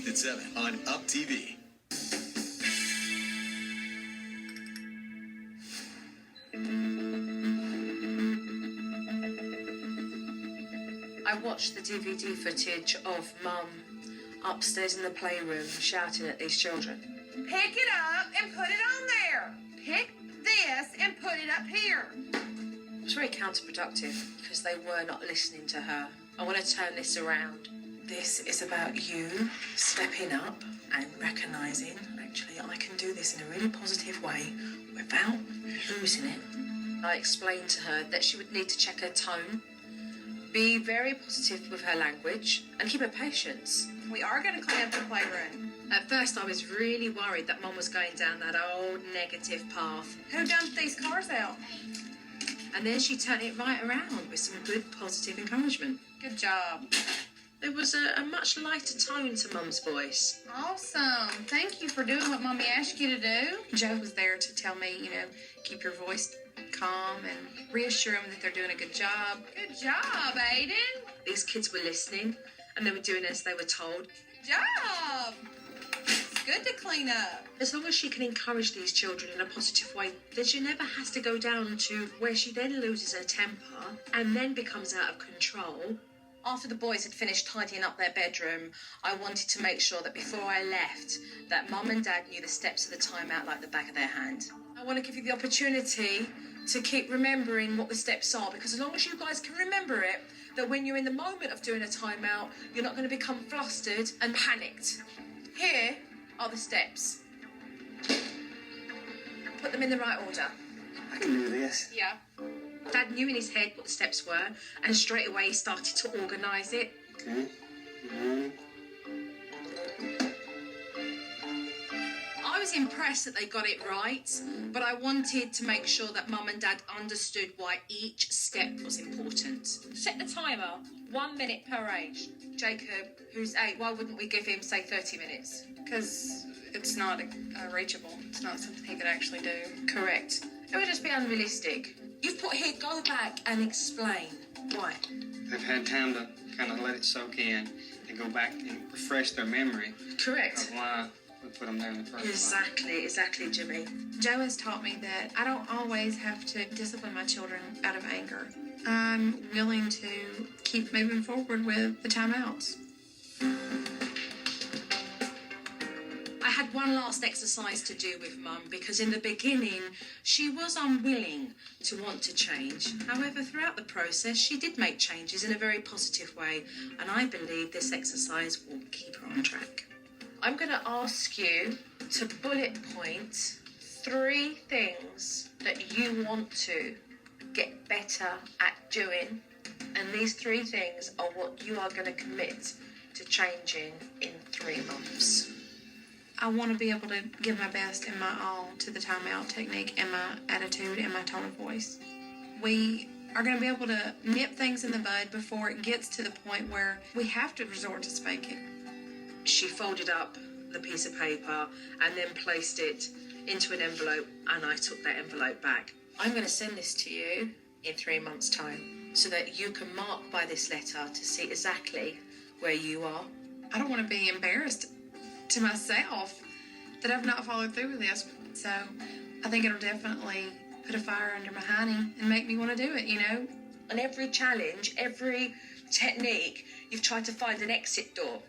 14th at 7 on Up TV. I watched the DVD footage of Mum upstairs in the playroom shouting at these children. Pick it up and put it on there. Pick this and put it up here. It was very counterproductive because they were not listening to her. I want to turn this around. This is about you stepping up and recognising, actually, I can do this in a really positive way without losing it. I explained to her that she would need to check her tone, be very positive with her language, and keep her patience. We are going to clean up the playroom. At first, I was really worried that Mum was going down that old negative path. Who dumped these cars out? And then she turned it right around with some good, positive encouragement. Good job. There was a much lighter tone to Mum's voice. Awesome. Thank you for doing what Mommy asked you to do. Joe was there to tell me, keep your voice calm and reassure them that they're doing a good job. Good job, Aiden. These kids were listening, and they were doing as they were told. Good job. It's good to clean up. As long as she can encourage these children in a positive way, then she never has to go down to where she then loses her temper and then becomes out of control. After the boys had finished tidying up their bedroom, I wanted to make sure that before I left, that Mum and Dad knew the steps of the timeout like the back of their hand. I want to give you the opportunity to keep remembering what the steps are, because as long as you guys can remember it, that when you're in the moment of doing a timeout, you're not going to become flustered and panicked. Here are the steps. Put them in the right order. I can do this. Yeah. Dad knew in his head what the steps were, and straight away he started to organise it. Okay. One. I was impressed that they got it right, but I wanted to make sure that Mum and Dad understood why each step was important. Set the timer, 1 minute per age. Jacob, who's 8, why wouldn't we give him, say, 30 minutes? Because it's not reachable. It's not something he could actually do. Correct. It would just be unrealistic. You've put here, go back and explain. Why? They've had time to kind of let it soak in and go back and refresh their memory Correct. of why we put them there in the first place. Exactly, Jimmy. Joe has taught me that I don't always have to discipline my children out of anger. I'm willing to keep moving forward with the timeouts. I had one last exercise to do with Mum, because in the beginning she was unwilling to want to change. However, throughout the process she did make changes in a very positive way, and I believe this exercise will keep her on track. I'm going to ask you to bullet point 3 things that you want to get better at doing, and these 3 things are what you are going to commit to changing in 3 months. I want to be able to give my best and my all to the timeout technique and my attitude and my tone of voice. We are going to be able to nip things in the bud before it gets to the point where we have to resort to spanking. She folded up the piece of paper and then placed it into an envelope, and I took that envelope back. I'm going to send this to you in 3 months' time so that you can mark by this letter to see exactly where you are. I don't want to be embarrassed to myself that I've not followed through with this. So I think it'll definitely put a fire under my hiney and make me want to do it, On every challenge, every technique, you've tried to find an exit door.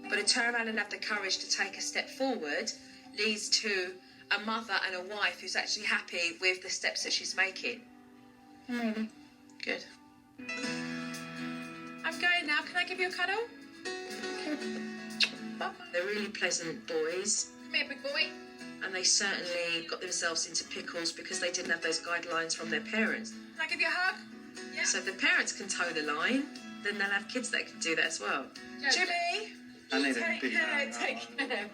But to turn around and have the courage to take a step forward leads to a mother and a wife who's actually happy with the steps that she's making. Maybe. Good. I'm going now. Can I give you a cuddle? They're really pleasant boys. Come here, big boy. And they certainly got themselves into pickles because they didn't have those guidelines from their parents. Can I give you a hug? Yeah. So if the parents can toe the line, then they'll have kids that can do that as well. Jimmy! I need Take a big care, hug. take care.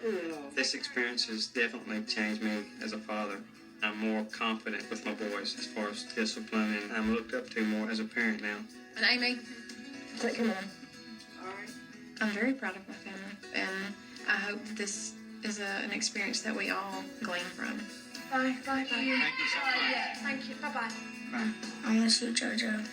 This experience has definitely changed me as a father. I'm more confident with my boys as far as discipline, and I'm looked up to more as a parent now. And Amy? Come on. All right. I'm very proud of my family, and I hope that this is an experience that we all glean from. Bye. Thank you so much. Yeah, thank you. Bye-bye. Bye. I miss you, Jojo.